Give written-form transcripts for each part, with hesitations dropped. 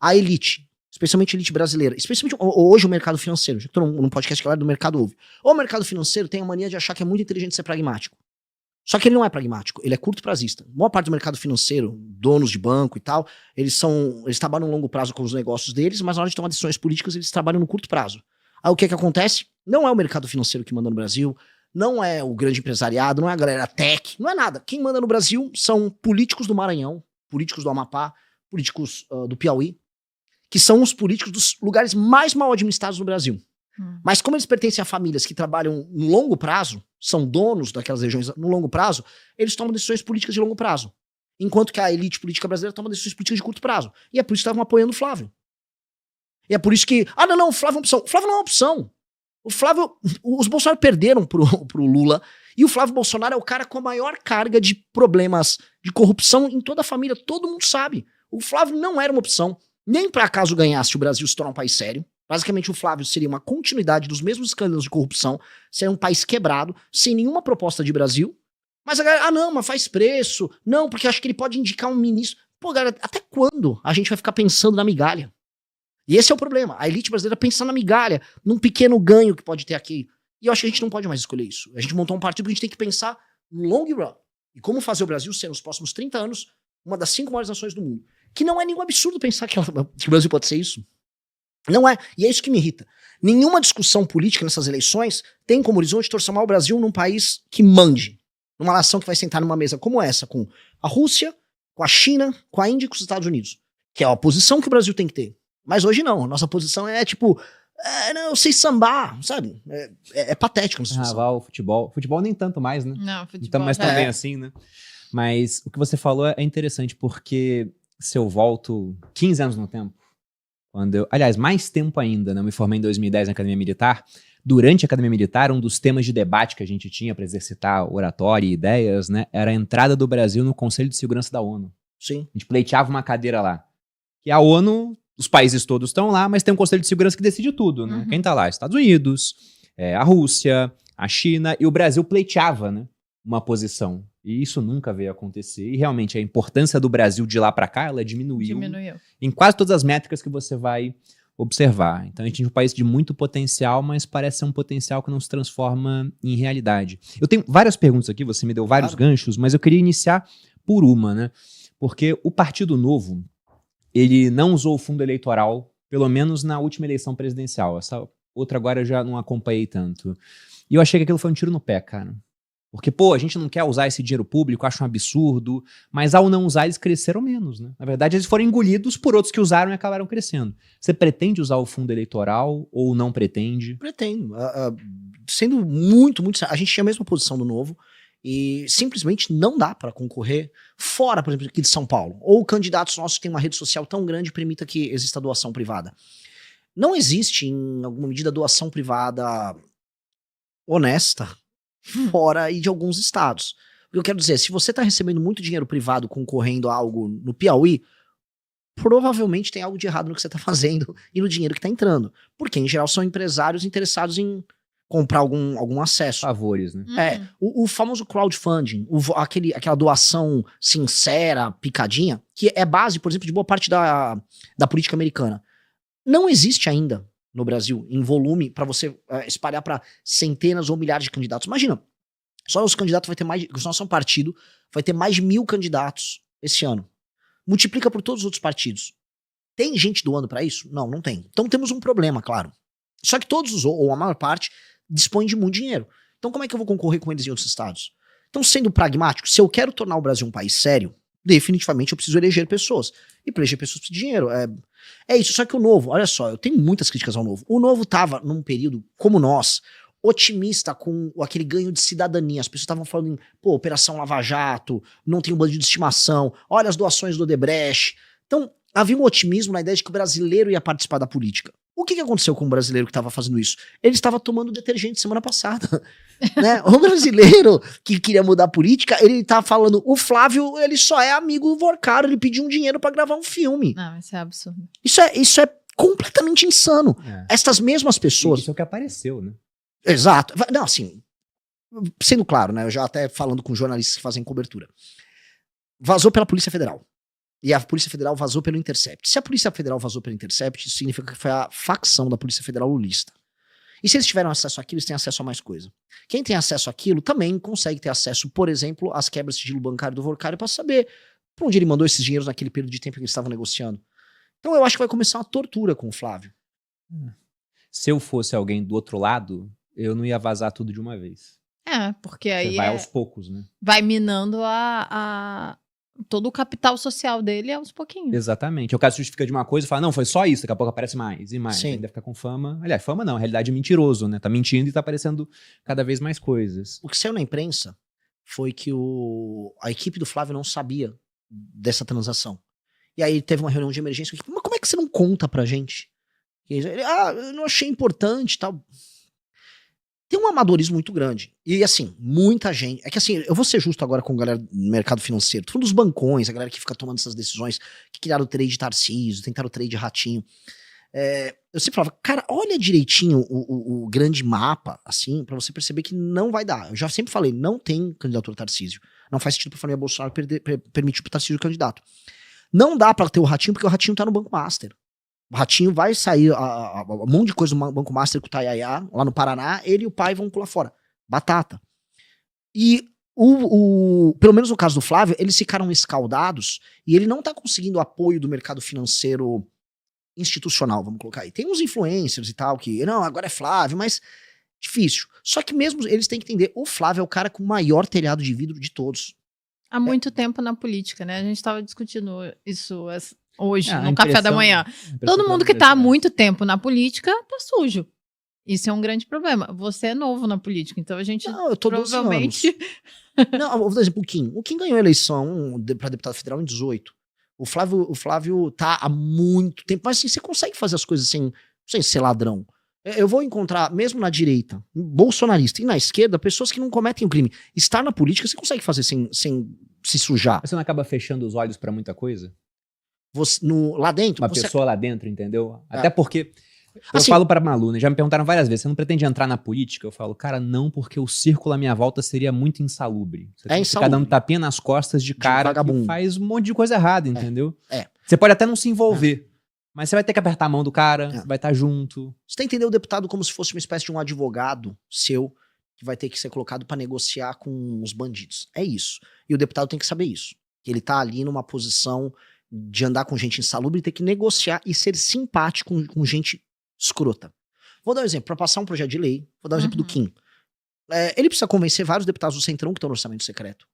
a elite, especialmente a elite brasileira, especialmente hoje o mercado financeiro, já que tô num podcast que é do mercado ouve. O mercado financeiro tem a mania de achar que é muito inteligente ser pragmático. Só que ele não é pragmático, ele é curto prazista. A maior parte do mercado financeiro, donos de banco e tal, eles trabalham no longo prazo com os negócios deles, mas na hora de tomar decisões políticas eles trabalham no curto prazo. Aí o que acontece? Não é o mercado financeiro que manda no Brasil, não é o grande empresariado, não é a galera tech, não é nada. Quem manda no Brasil são políticos do Maranhão, políticos do Amapá, políticos do Piauí, que são os políticos dos lugares mais mal administrados no Brasil. Mas como eles pertencem a famílias que trabalham no longo prazo, são donos daquelas regiões no longo prazo, eles tomam decisões políticas de longo prazo. Enquanto que a elite política brasileira toma decisões políticas de curto prazo. E é por isso que estavam apoiando o Flávio. E é por isso que... não, o Flávio é uma opção. O Flávio não é uma opção. O Flávio... Os Bolsonaro perderam pro Lula. E o Flávio Bolsonaro é o cara com a maior carga de problemas de corrupção em toda a família. Todo mundo sabe. O Flávio não era uma opção. Nem pra caso ganhasse o Brasil se tornar um país sério. Basicamente, o Flávio seria uma continuidade dos mesmos escândalos de corrupção, seria um país quebrado, sem nenhuma proposta de Brasil. Mas a galera, não, mas faz preço. Não, porque acho que ele pode indicar um ministro. Pô, galera, até quando a gente vai ficar pensando na migalha? E esse é o problema. A elite brasileira pensa na migalha, num pequeno ganho que pode ter aqui. E eu acho que a gente não pode mais escolher isso. A gente montou um partido que a gente tem que pensar no long run. E como fazer o Brasil ser, nos próximos 30 anos, uma das 5 maiores nações do mundo. Que não é nenhum absurdo pensar que o Brasil pode ser isso. Não é, e é isso que me irrita. Nenhuma discussão política nessas eleições tem como horizonte transformar o Brasil num país que mande. Numa nação que vai sentar numa mesa como essa, com a Rússia, com a China, com a Índia e com os Estados Unidos. Que é a posição que o Brasil tem que ter. Mas hoje não, a nossa posição é tipo, não, eu sei sambar, sabe? É patético. Carnaval, futebol. Futebol nem tanto mais, né? Não, futebol. Então, mas também assim, né? Mas o que você falou é interessante, porque se eu volto 15 anos no tempo, aliás, mais tempo ainda, né? Eu me formei em 2010 na Academia Militar. Durante a Academia Militar, um dos temas de debate que a gente tinha para exercitar oratória e ideias, né, era a entrada do Brasil no Conselho de Segurança da ONU. Sim. A gente pleiteava uma cadeira lá. E a ONU, os países todos estão lá, mas tem um Conselho de Segurança que decide tudo, né? Quem tá lá? Estados Unidos, a Rússia, a China, e o Brasil pleiteava, né, uma posição. E isso nunca veio a acontecer. E realmente a importância do Brasil de lá para cá, ela diminuiu em quase todas as métricas que você vai observar. Então a gente tem um país de muito potencial, mas parece ser um potencial que não se transforma em realidade. Eu tenho várias perguntas aqui, você me deu vários ganchos, mas eu queria iniciar por uma, né? Porque o Partido Novo, ele não usou o fundo eleitoral, pelo menos na última eleição presidencial. Essa outra agora eu já não acompanhei tanto. E eu achei que aquilo foi um tiro no pé, cara. Porque, pô, a gente não quer usar esse dinheiro público, acho um absurdo, mas ao não usar eles cresceram menos, né? Na verdade, eles foram engolidos por outros que usaram e acabaram crescendo. Você pretende usar o fundo eleitoral ou não pretende? Pretendo. Sendo muito, muito... A gente tinha a mesma posição do Novo e simplesmente não dá para concorrer fora, por exemplo, aqui de São Paulo. Ou candidatos nossos que têm uma rede social tão grande permita que exista doação privada. Não existe, em alguma medida, doação privada honesta fora aí de alguns estados. O que eu quero dizer, se você está recebendo muito dinheiro privado concorrendo a algo no Piauí, provavelmente tem algo de errado no que você está fazendo e no dinheiro que está entrando. Porque, em geral, são empresários interessados em comprar algum acesso. Favores, né? O famoso crowdfunding, aquela doação sincera, picadinha, que é base, por exemplo, de boa parte da política americana. Não existe ainda no Brasil, em volume, para você espalhar para centenas ou milhares de candidatos. Imagina, só os candidatos vai ter mais, o nosso partido vai ter mais de 1.000 candidatos esse ano. Multiplica por todos os outros partidos. Tem gente doando para isso? Não, não tem. Então temos um problema, claro. Só que todos, ou a maior parte, dispõem de muito dinheiro. Então como é que eu vou concorrer com eles em outros estados? Então, sendo pragmático, se eu quero tornar o Brasil um país sério, definitivamente eu preciso eleger pessoas. E para eleger pessoas precisa de dinheiro. É isso, só que o Novo, olha só, eu tenho muitas críticas ao Novo. O Novo tava num período, como nós, otimista com aquele ganho de cidadania. As pessoas estavam falando em, Operação Lava Jato, não tem um bandido de estimação, olha as doações do Odebrecht. Então, havia um otimismo na ideia de que o brasileiro ia participar da política. O que aconteceu com o brasileiro que estava fazendo isso? Ele estava tomando detergente semana passada. Né? O brasileiro que queria mudar a política, ele estava falando, o Flávio, ele só é amigo do Vorcaro, ele pediu um dinheiro para gravar um filme. Não, isso é absurdo. Isso é completamente insano. Estas mesmas pessoas... Isso é o que apareceu, né? Exato. Não, assim, sendo claro, né? Eu já até falando com jornalistas que fazem cobertura. Vazou pela Polícia Federal. E a Polícia Federal vazou pelo Intercept. Se a Polícia Federal vazou pelo Intercept, isso significa que foi a facção da Polícia Federal lulista. E se eles tiveram acesso àquilo, eles têm acesso a mais coisa. Quem tem acesso àquilo também consegue ter acesso, por exemplo, às quebras de sigilo bancário do Volcário para saber pra onde ele mandou esses dinheiros naquele período de tempo que eles estavam negociando. Então eu acho que vai começar uma tortura com o Flávio. Se eu fosse alguém do outro lado, eu não ia vazar tudo de uma vez. Porque Você aí vai aos poucos, né? vai minando todo o capital social dele aos pouquinhos. Exatamente. O caso justifica de uma coisa e fala, não, foi só isso, daqui a pouco aparece mais e mais. Sim. Ainda fica com fama. Aliás, fama não, a realidade é mentiroso, né? Tá mentindo e tá aparecendo cada vez mais coisas. O que saiu na imprensa foi que a equipe do Flávio não sabia dessa transação. E aí teve uma reunião de emergência. Mas como é que você não conta pra gente? Ele, eu não achei importante e tal. Tem um amadorismo muito grande. E assim, muita gente... É que assim, eu vou ser justo agora com a galera do mercado financeiro. Tô falando dos bancões, a galera que fica tomando essas decisões, que criaram o trade Tarcísio, tentaram o trade Ratinho. Eu sempre falava, cara, olha direitinho o grande mapa, assim, pra você perceber que não vai dar. Eu já sempre falei, não tem candidatura Tarcísio. Não faz sentido pra família Bolsonaro permitir pro Tarcísio candidato. Não dá pra ter o Ratinho, porque o Ratinho tá no Banco Master. O Ratinho vai sair um monte de coisa no Banco Master com o Tayaya, lá no Paraná, ele e o pai vão pular fora. Batata. E pelo menos no caso do Flávio, eles ficaram escaldados e ele não tá conseguindo o apoio do mercado financeiro institucional, vamos colocar aí. Tem uns influencers e tal que, não, agora é Flávio, mas difícil. Só que mesmo eles têm que entender, o Flávio é o cara com o maior telhado de vidro de todos. Há muito tempo na política, né? A gente estava discutindo isso hoje, A no café da manhã. Todo mundo que está há muito tempo na política tá sujo. Isso é um grande problema. Você é novo na política, então a gente Não, eu tô 12 provavelmente... anos. Não, vou dar exemplo, o Kim. O Kim ganhou a eleição para deputado federal em 18. O Flávio tá há muito tempo, mas assim, você consegue fazer as coisas sem ser ladrão. Eu vou encontrar, mesmo na direita, bolsonarista, e na esquerda, pessoas que não cometem o crime. Estar na política, você consegue fazer sem se sujar. Você não acaba fechando os olhos pra muita coisa? Lá dentro... Uma pessoa lá dentro, entendeu? Até porque... Eu Assim, falo pra Malu, né? Já me perguntaram várias vezes, você não pretende entrar na política? Eu falo, cara, não, porque o círculo à minha volta seria muito insalubre. Você tem que ficar dando tapinha nas costas de cara que faz um monte de coisa errada, entendeu? Você pode até não se envolver, mas você vai ter que apertar a mão do cara, vai estar junto. Você tem que entender o deputado como se fosse uma espécie de um advogado seu, que vai ter que ser colocado pra negociar com os bandidos. É isso. E o deputado tem que saber isso. Que ele tá ali numa posição de andar com gente insalubre e ter que negociar e ser simpático com gente escrota. Vou dar um exemplo, para passar um projeto de lei, vou dar um exemplo do Kim. Ele precisa convencer vários deputados do Centrão que estão no orçamento secreto.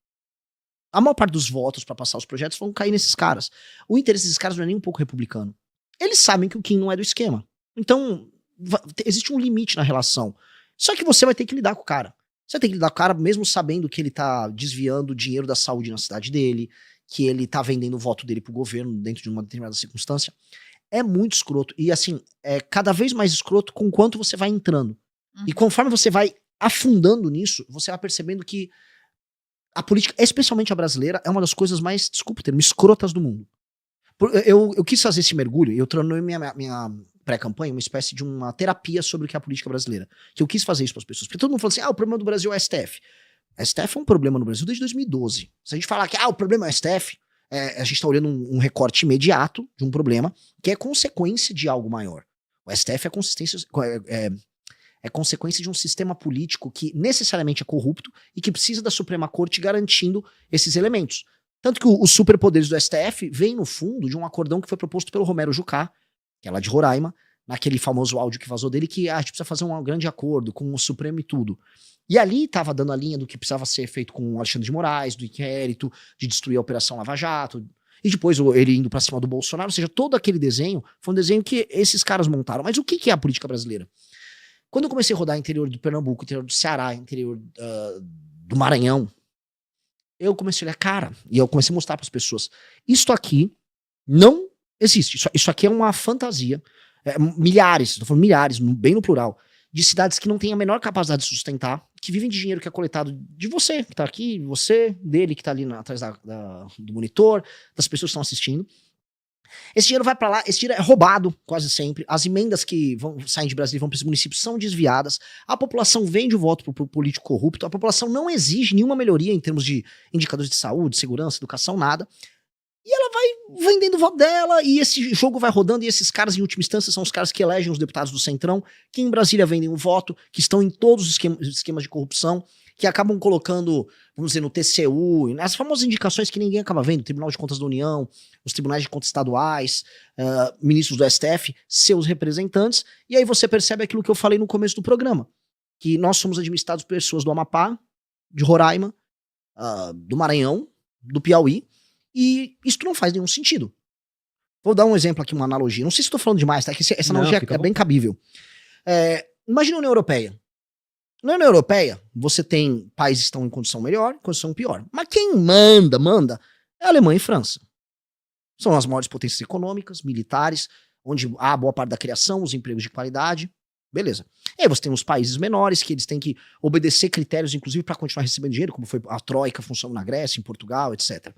A maior parte dos votos para passar os projetos vão cair nesses caras. O interesse desses caras não é nem um pouco republicano. Eles sabem que o Kim não é do esquema. Então, existe um limite na relação. Só que você vai ter que lidar com o cara. Você tem que lidar com o cara mesmo sabendo que ele tá desviando dinheiro da saúde na cidade dele, que ele tá vendendo o voto dele pro governo dentro de uma determinada circunstância. É muito escroto. E assim, é cada vez mais escroto com quanto você vai entrando. E conforme você vai afundando nisso, você vai percebendo que a política, especialmente a brasileira, é uma das coisas mais, desculpa o termo, escrotas do mundo. Eu quis fazer esse mergulho, eu tornei minha pré-campanha uma espécie de uma terapia sobre o que é a política brasileira. Que eu quis fazer isso para as pessoas. Porque todo mundo fala assim, o problema do Brasil é o STF. A STF é um problema no Brasil desde 2012. Se a gente falar que o problema é o STF... a gente está olhando um recorte imediato de um problema que é consequência de algo maior. O STF é consequência de um sistema político que necessariamente é corrupto e que precisa da Suprema Corte garantindo esses elementos. Tanto que os superpoderes do STF vêm no fundo de um acordão que foi proposto pelo Romero Jucá, que é lá de Roraima, naquele famoso áudio que vazou dele, que a gente precisa fazer um grande acordo com o Supremo e tudo. E ali estava dando a linha do que precisava ser feito com o Alexandre de Moraes, do inquérito, de destruir a Operação Lava Jato, e depois ele indo pra cima do Bolsonaro, ou seja, todo aquele desenho foi um desenho que esses caras montaram. Mas o que é a política brasileira? Quando eu comecei a rodar interior do Pernambuco, interior do Ceará, interior do Maranhão, eu comecei a olhar, cara, e eu comecei a mostrar para as pessoas, isto aqui não existe, isso aqui é uma fantasia, milhares, estou falando milhares, bem no plural, de cidades que não têm a menor capacidade de sustentar, que vivem de dinheiro que é coletado de você, que tá aqui, dele que tá ali atrás do monitor, das pessoas que estão assistindo. Esse dinheiro vai para lá, esse dinheiro é roubado quase sempre, as emendas que saem de Brasília e vão para os municípios são desviadas, a população vende o voto pro político corrupto, a população não exige nenhuma melhoria em termos de indicadores de saúde, segurança, educação, nada. E ela vai vendendo o voto dela, e esse jogo vai rodando, e esses caras, em última instância, são os caras que elegem os deputados do Centrão, que em Brasília vendem o voto, que estão em todos os esquemas de corrupção, que acabam colocando, vamos dizer, no TCU, nas famosas indicações que ninguém acaba vendo, Tribunal de Contas da União, os Tribunais de Contas Estaduais, ministros do STF, seus representantes, e aí você percebe aquilo que eu falei no começo do programa, que nós somos administrados por pessoas do Amapá, de Roraima, do Maranhão, do Piauí, e isso não faz nenhum sentido. Vou dar um exemplo aqui, uma analogia. Não sei se estou falando demais, tá? Que essa analogia é bem cabível. Imagina a União Europeia. Na União Europeia, você tem países que estão em condição melhor, em condição pior. Mas quem manda, é a Alemanha e França. São as maiores potências econômicas, militares, onde há boa parte da criação, os empregos de qualidade. Beleza. E aí você tem os países menores, que eles têm que obedecer critérios, inclusive, para continuar recebendo dinheiro, como foi a Troika funcionando na Grécia, em Portugal, etc.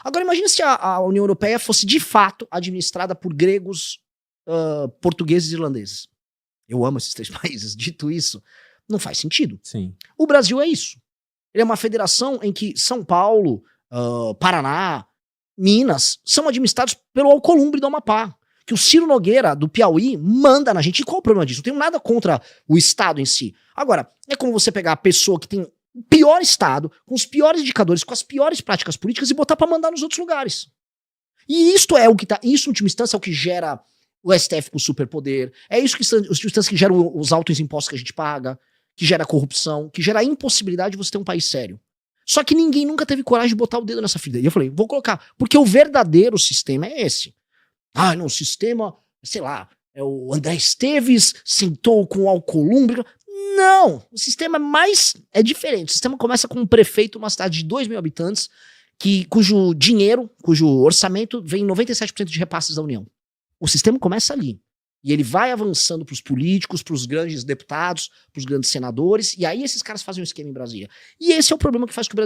Agora imagine se a União Europeia fosse de fato administrada por gregos, portugueses e irlandeses. Eu amo esses 3 países. Dito isso, não faz sentido. Sim. O Brasil é isso. Ele é uma federação em que São Paulo, Paraná, Minas são administrados pelo Alcolumbre do Amapá. Que o Ciro Nogueira, do Piauí, manda na gente. E qual é o problema disso? Não tenho nada contra o Estado em si. Agora, é como você pegar a pessoa que tem o pior Estado, com os piores indicadores, com as piores práticas políticas e botar pra mandar nos outros lugares. E isto é o que tá. Isso, em última instância, é o que gera o STF com superpoder. É isso que, que gera os altos impostos que a gente paga, que gera corrupção, que gera a impossibilidade de você ter um país sério. Só que ninguém nunca teve coragem de botar o dedo nessa ferida. E eu falei, vou colocar, porque o verdadeiro sistema é esse. Ah, não, o sistema, sei lá, é o André Esteves sentou com o Alcolumbre. Não, o sistema é diferente. O sistema começa com um prefeito, uma cidade de 2.000 habitantes, cujo dinheiro, cujo orçamento vem 97% de repasses da União. O sistema começa ali. E ele vai avançando para os políticos, para os grandes deputados, para os grandes senadores, e aí esses caras fazem um esquema em Brasília. E esse é o problema que faz com o Brasil